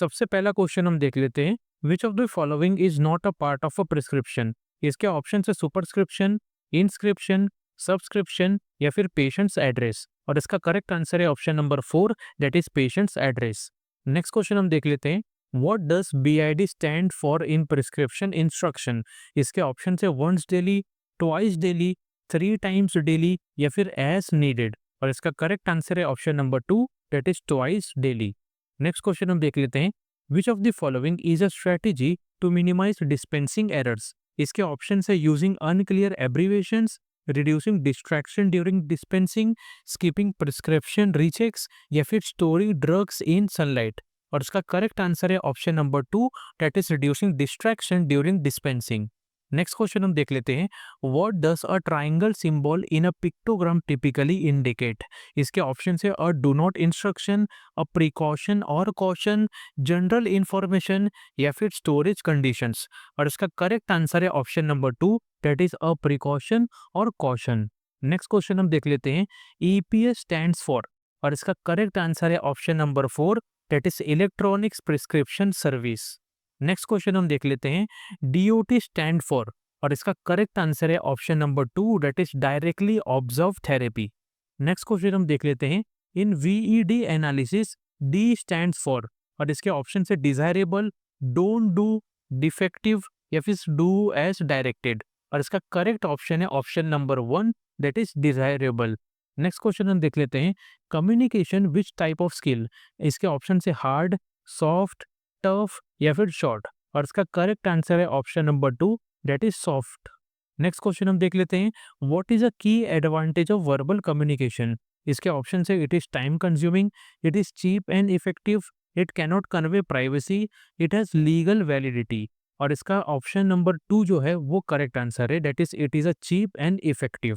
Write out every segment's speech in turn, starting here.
सबसे पहला क्वेश्चन हम देख लेते हैं, which of the following is not a part of a prescription. इसके ऑप्शन है सुपरस्क्रिप्शन, इंस्क्रिप्शन, सब्सक्रिप्शन या फिर पेशेंट्स एड्रेस। और इसका करेक्ट आंसर है option number 4, that is patient's address. Next question हम देख लेते हैं, what does BID stand for in prescription instruction. इसके ऑप्शन है once daily, twice daily, 3 times daily या फिर एज नीडेड। और इसका करेक्ट आंसर है option number 2, that is twice daily. Next question हम देख लेते हैं, which of the following is a strategy to minimize dispensing errors. इसके ऑप्शन है using unclear abbreviations, reducing distraction during dispensing, skipping prescription rechecks या फिर storing drugs in sunlight. और इसका करेक्ट आंसर है option number 2, that is reducing distraction during dispensing. Next question हम देख लेते हैं, what does a triangle symbol in a pictogram typically indicate. इसके ऑप्शन है a do not instruction, a precaution और कॉशन, जनरल इंफॉर्मेशन या फिर स्टोरेज कंडीशंस। और इसका करेक्ट आंसर है option number 2, that is a precaution और कॉशन। नेक्स्ट क्वेश्चन हम देख लेते हैं, ईपीएस स्टैंड्स फॉर। और इसका करेक्ट आंसर है option number 4, that is electronics prescription service. Next question हम देख लेते हैं, डीओटी स्टैंड फॉर। और इसका करेक्ट आंसर है option number 2, that is directly observe therapy. Next question हम देख लेते हैं, इन वीईडी एनालिसिस डी स्टैंड्स फॉर। और इसके ऑप्शन है डिजायरेबल, डोंट डू, डिफेक्टिव या फिर डू एज डायरेक्टेड। और इसका करेक्ट ऑप्शन है option number 1, that is desirable. Next question हम देख लेते हैं, communication which type of skill. इसके ऑप्शन है हार्ड, सॉफ्ट, टफ या फिर शॉर्ट। और इसका करेक्ट आंसर है option number 2, that is soft. Next question हम देख लेते हैं, what is a key advantage of verbal communication. इसके ऑप्शन है it is time consuming, it is cheap and effective, it cannot convey privacy, it has legal validity. और इसका option number 2 जो है वो करेक्ट आंसर है, that is it is a cheap and effective.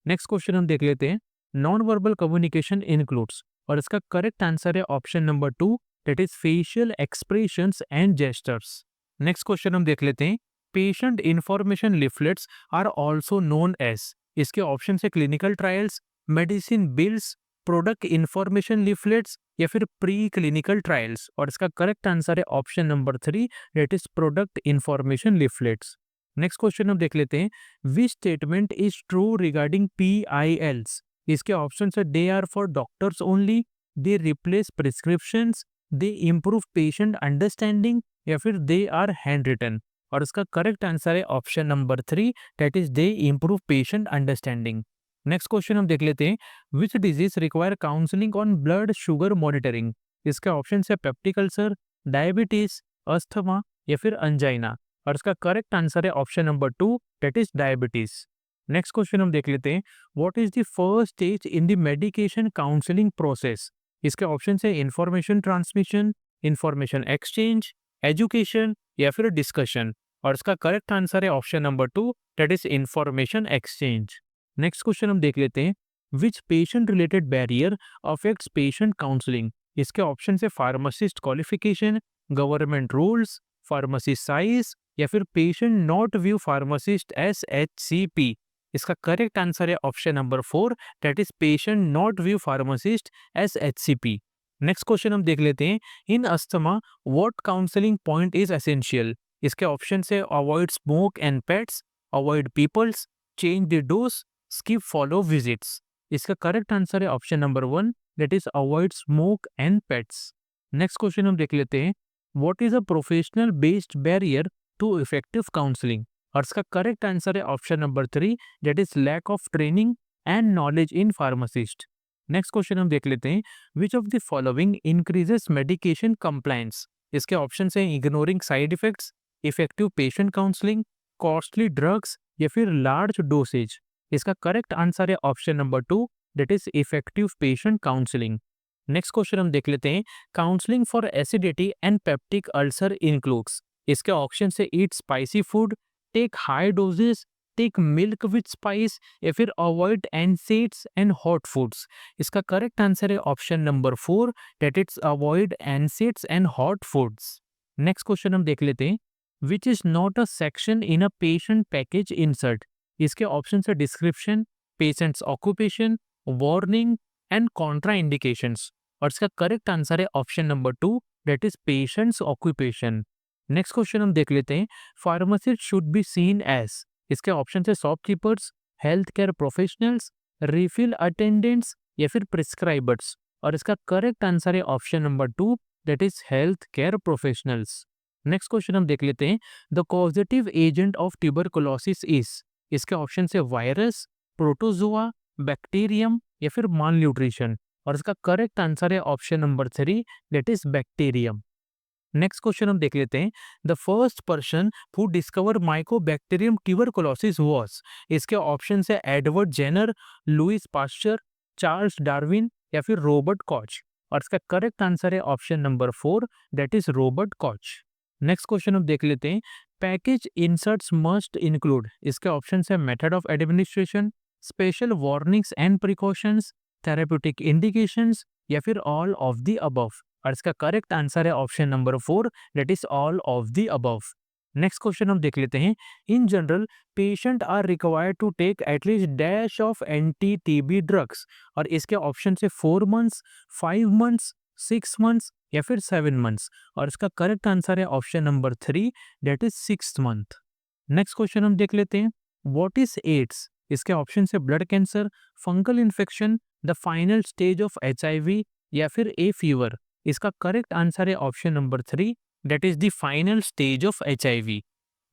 Next question हम देख लेते हैं, नॉन वर्बल कम्युनिकेशन इंक्लूड्स। और इसका करेक्ट आंसर है option number 2, that is facial expressions and gestures. Next question हम देख लेते हैं, patient information leaflets are also known as. इसके ऑप्शन है clinical trials, medicine bills, product information leaflets या फिर प्री क्लिनिकल ट्रायल्स। और इसका करेक्ट आंसर है option number 3, that is product information leaflets. Next question हम देख लेते हैं, which statement is true regarding PILs। इसके ऑप्शन है they are for doctors only, they replace prescriptions, they improve patient understanding या फिर दे आर हैंड रिटन। और इसका करेक्ट आंसर है option number 3, that is they improve patient understanding. Next question हम देख लेते हैं, which disease require counselling on blood sugar monitoring. इसका ऑप्शन है पेप्टिक अल्सर, डायबिटीज, अस्थमा या फिर अंजाइना। और इसका करेक्ट आंसर है option number 2, that is diabetes. Next question हम देख लेते हैं, what is the first stage in the medication counselling process. इसके ऑप्शन है information transmission, information exchange, education या फिर डिस्कशन। और इसका करेक्ट आंसर है option number 2, that is information exchange. Next question हम देख लेते हैं, which patient related barrier affects patient counselling. इसके ऑप्शन है pharmacist qualification, government rules, pharmacy size या फिर patient not view pharmacist SHCP। इसका करेक्ट आंसर है option number 4, that is patient not view pharmacist SHCP। Next question हम देख लेते हैं, in asthma what counselling point is essential. इसके option है avoid smoke and pets, avoid peoples, change the dose, skip follow visits. इसका correct answer है option number 1, that is avoid smoke and pets. Next question हम देख लेते हैं, what is a professional based barrier to effective counselling. और इसका correct answer है option number 3, that is lack of training and knowledge in pharmacist. Next question हम देख लेते हैं, which of the following increases medication compliance. इसके option है ignoring side effects, effective patient counselling, costly drugs या फिर large dosage. इसका correct answer है option number 2, that is effective patient counselling. Next question हम देख लेते हैं, counselling for acidity and peptic ulcer includes. इसके ऑप्शन से ईट spicy food, take high doses, take milk with spice या फिर avoid NSAIDs and hot foods. इसका correct answer है option number 4, that is avoid NSAIDs and hot foods. Next question हम देख लेते हैं, which is not a section in a patient package insert. इसके option है description, patient's occupation, warning and contraindications. और इसका correct answer है option number 2, that is patient's occupation. Next question हम देख लेते हैं, pharmacist should be seen as. इसके ऑप्शन है shopkeepers, health care professionals, refill attendants या फिर प्रिस्क्राइबर्स। और इसका करेक्ट आंसर है option number 2, that is health care professionals. Next question हम देख लेते हैं, the causative agent of tuberculosis is. इसके ऑप्शन है वायरस, प्रोटोजोआ, बैक्टीरियम या फिर माल न्यूट्रिशन। और इसका करेक्ट आंसर है option number 3, that is bacterium. Next question हम देख लेते हैं, the first person who discover Mycobacterium tuberculosis was. इसके ऑप्शन है Edward Jenner, Louis Pasteur, Charles Darwin या फिर रॉबर्ट कॉच। और इसका करेक्ट आंसर है option number 4, that is Robert Koch. Next question हम देख लेते हैं, पैकेज इंसर्ट्स मस्ट इंक्लूड। इसके ऑप्शन है method of administration, special warnings and precautions, therapeutic indications या फिर ऑल ऑफ द अबव। और इसका करेक्ट आंसर है option number 4, that is all of the above. Next question हम देख लेते हैं, in general patient are required to take at least dash of anti TB drugs. और इसके ऑप्शन से 4 मंथ्स, 5 मंथ्स, 6 मंथ्स या फिर 7 मंथ्स। और इसका करेक्ट आंसर है option number 3, that is 6 month. Next question हम देख लेते हैं, व्हाट इज एड्स। इसके ऑप्शन से blood cancer, fungal infection, the final stage of HIV या फिर ए फीवर। इसका करेक्ट आंसर है option number 3, that is the final stage of HIV।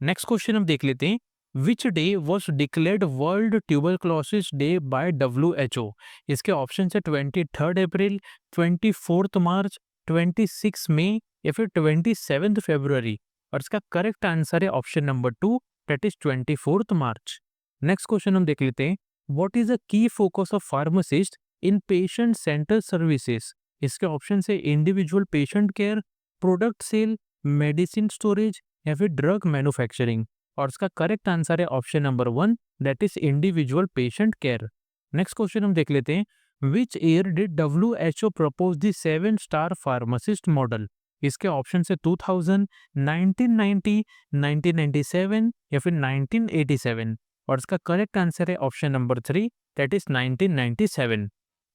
Next question हम देख लेते हैं, which day was declared world tuberculosis day by WHO। इसके option है 23 अप्रैल, 24 मार्च, 26 मई या फिर 27 फरवरी। और इसका करेक्ट आंसर है option number 2, that is 24 March. Next question हम देख लेते हैं, what is a key focus of pharmacist in patient center services. इसके ऑप्शन है individual patient care, product sale, medicine storage या फिर ड्रग मैन्युफैक्चरिंग। और इसका करेक्ट आंसर है option number 1, that is individual patient care. Next question हम देख लेते हैं, which year did WHO propose the 7-स्टार pharmacist model. इसके ऑप्शन है 2000, 1990, 1997 या फिर 1987। और इसका करेक्ट आंसर है option number 3, that is 1997।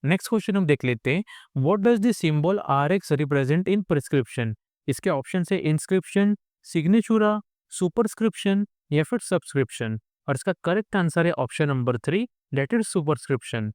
Next question हम देख लेते हैं, what does the symbol RX represent in prescription. इसके ऑप्शन है इंस्क्रिप्शन, सिग्नेचुरा, सुपरस्क्रिप्शन या फिर सब्सक्रिप्शन। और इसका करेक्ट आंसर है option number 3, that is superscription.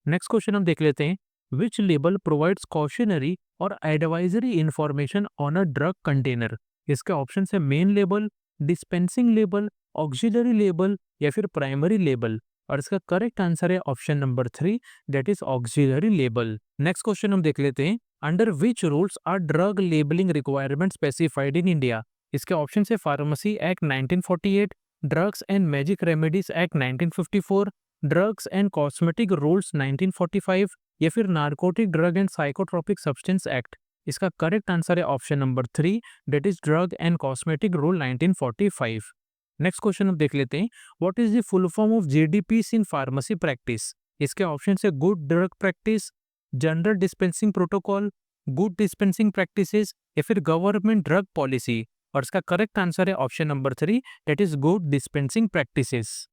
Next question हम देख लेते हैं, विच लेबल प्रोवाइड्स कॉशनरी और advisory information on a drug container. इसके ऑप्शन है main label, dispensing label, auxiliary label या फिर प्राइमरी लेबल। और इसका करेक्ट आंसर है option number 3, that is auxiliary label. Next question हम देख लेते हैं, under which rules are drug labelling requirement specified in India. इसके ऑप्शन है pharmacy act 1948, drugs and magic remedies act 1954, drugs and cosmetic rules 1945 या फिर narcotic drug and psychotropic substance act. इसका correct answer है option number 3, that is drug and cosmetic rule 1945। Next question हम देख लेते हैं, what is the full form of GDPs in pharmacy practice. इसके option है good drug practice, general dispensing protocol, good dispensing practices या फिर government drug policy. और इसका करेक्ट आंसर है option number 3, that is good dispensing practices.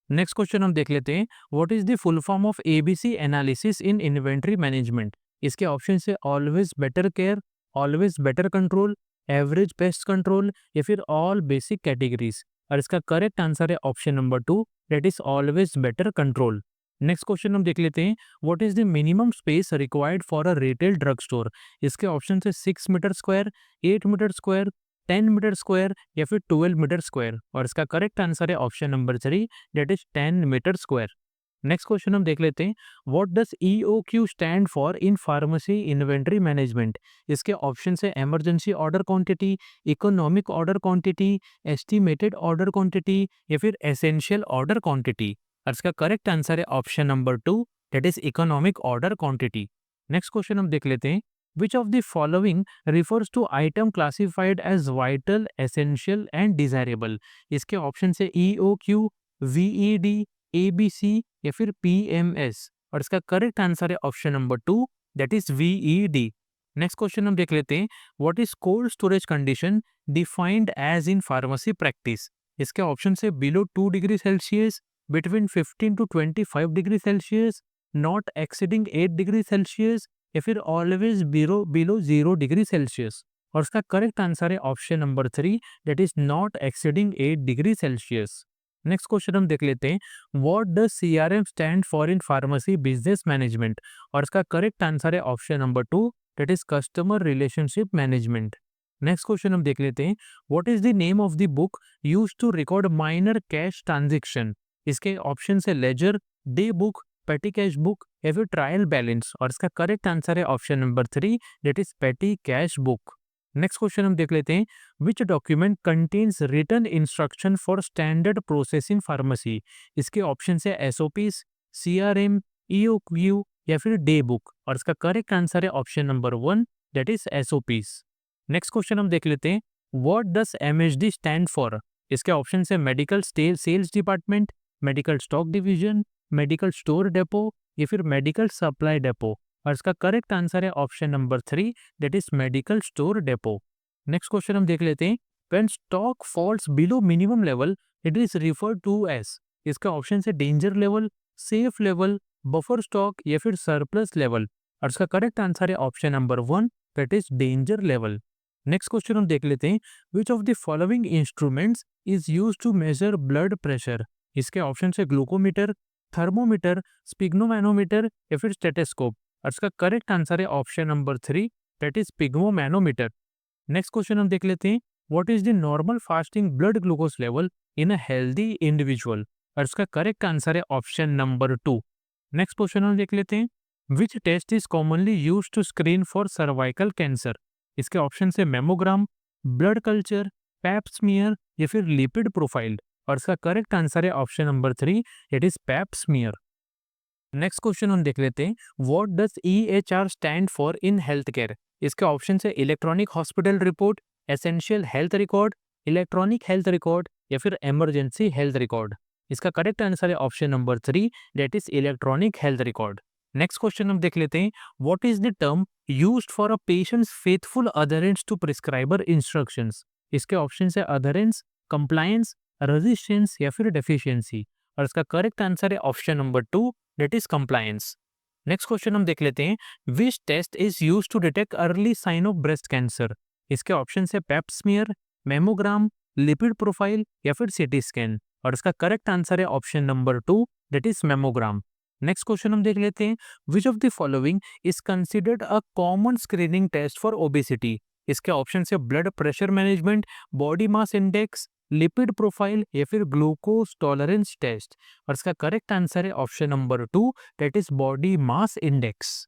Next question हम देख लेते हैं, what is the full form of ABC analysis in inventory management. इसके ऑप्शन है always better care, always better control, average pest control या फिर all basic categories. और इसका करेक्ट आंसर है option number 2, that is always better control. Next question हम देख लेते हैं, what is the minimum space required for a retail drug store. इसके ऑप्शन है 6 metre square, 8 metre square, 10 metre square या फिर 12 मीटर स्क्वायर। और इसका करेक्ट आंसर है option number 3, that is 10 metre square. Next question हम देख लेते हैं, what does EOQ stand for in pharmacy inventory management. इसके ऑप्शन है emergency order quantity, economic order quantity, estimated order quantity या फिर एसेंशियल ऑर्डर क्वांटिटी। और इसका करेक्ट आंसर है option number 2, that is economic order quantity. Next question हम देख लेते हैं, which of the following refers to item classified as vital, essential and desirable। इसके ऑप्शन है EOQ, VED, ABC या फिर PMS। और इसका करेक्ट आंसर है option number 2, that is VED। Next question हम देख लेते हैं, what is cold storage condition defined as in pharmacy practice. इसके ऑप्शन है below 2 degree Celsius, between 15 to 25 degree Celsius, not exceeding 8 degree Celsius या फिर always below 0 degree Celsius. और इसका करेक्ट आंसर है option number 3, that is not exceeding 8 degree Celsius. Next question हम देख लेते हैं, what does CRM stand for in pharmacy business management, और इसका करेक्ट आंसर है option number 2, that is customer relationship management. Next question हम देख लेते हैं, what is the name of the book used to record minor cash transaction. इसके option है ledger, day book, petty cash book या फिर trial balance, और इसका करेक्ट आंसर है option number 3, that is petty cash book. Next question हम देख लेते हैं, which document contains written instruction for standard process in pharmacy. इसके ऑप्शन है एसओपीस, सीआरएम, ईओक्यू या फिर डे बुक, और इसका करेक्ट आंसर है option number 1, that is SOPs. Next question हम देख लेते हैं, what does MHD stand for. इसके ऑप्शन है medical sales department, medical stock division, medical store depot या फिर मेडिकल सप्लाई डेपो, और इसका करेक्ट आंसर है option number 3, that is medical store depot. Next question हम देख लेते हैं, when stock falls below minimum level it is referred to as. इसका ऑप्शन है danger level, safe level, buffer stock या फिर सरप्लस लेवल, और इसका करेक्ट आंसर है option number 1, that is danger level. Next question हम देख लेते हैं, which of the following instruments is used to measure blood pressure. इसके ऑप्शन है ग्लूकोमीटर, थर्मोमीटर, स्पिग्नोमैनोमीटर या फिर स्टेथोस्कोप, और इसका करेक्ट आंसर है option number 3, that is sphygmomanometer. Next question हम देख लेते हैं, what is the normal fasting blood glucose level in a healthy individual, और इसका करेक्ट आंसर है ऑप्शन नंबर 2। नेक्स्ट क्वेश्चन हम देख लेते हैं, which test is commonly used to screen for cervical cancer. इसके ऑप्शन है mammogram, blood culture, pap smear या फिर लिपिड प्रोफाइल, और इसका करेक्ट आंसर है option number 3, it is pap smear. Next question हम देख लेते हैं, what does EHR stand for in health care. इसके ऑप्शन है electronic hospital report, essential health record, electronic health record या फिर इमरजेंसी हेल्थ रिकॉर्ड। इसका करेक्ट आंसर है option number 3, that is electronic health record. Next question हम देख लेते हैं, what is the term used for a patient's faithful adherence to prescriber instructions. इसके option है अधरेंस, कंप्लायंस, रेजिस्टेंस या फिर डेफिशिएंसी, और इसका करेक्ट आंसर है option number 2, that is compliance. Next question हम देख लेते हैं, which test is used to detect early sign of breast cancer. इसके ऑप्शन है pap smear, mammogram, lipid profile या फिर सीटी स्कैन, और इसका करेक्ट आंसर है option number 2, that is mammogram. Next question हम देख लेते हैं, which of the following is considered a common screening test for obesity. इसके ऑप्शन है blood pressure management, body mass index, lipid profile या फिर ग्लूकोज टॉलरेंस टेस्ट, और इसका करेक्ट आंसर है option number 2, that is body mass index.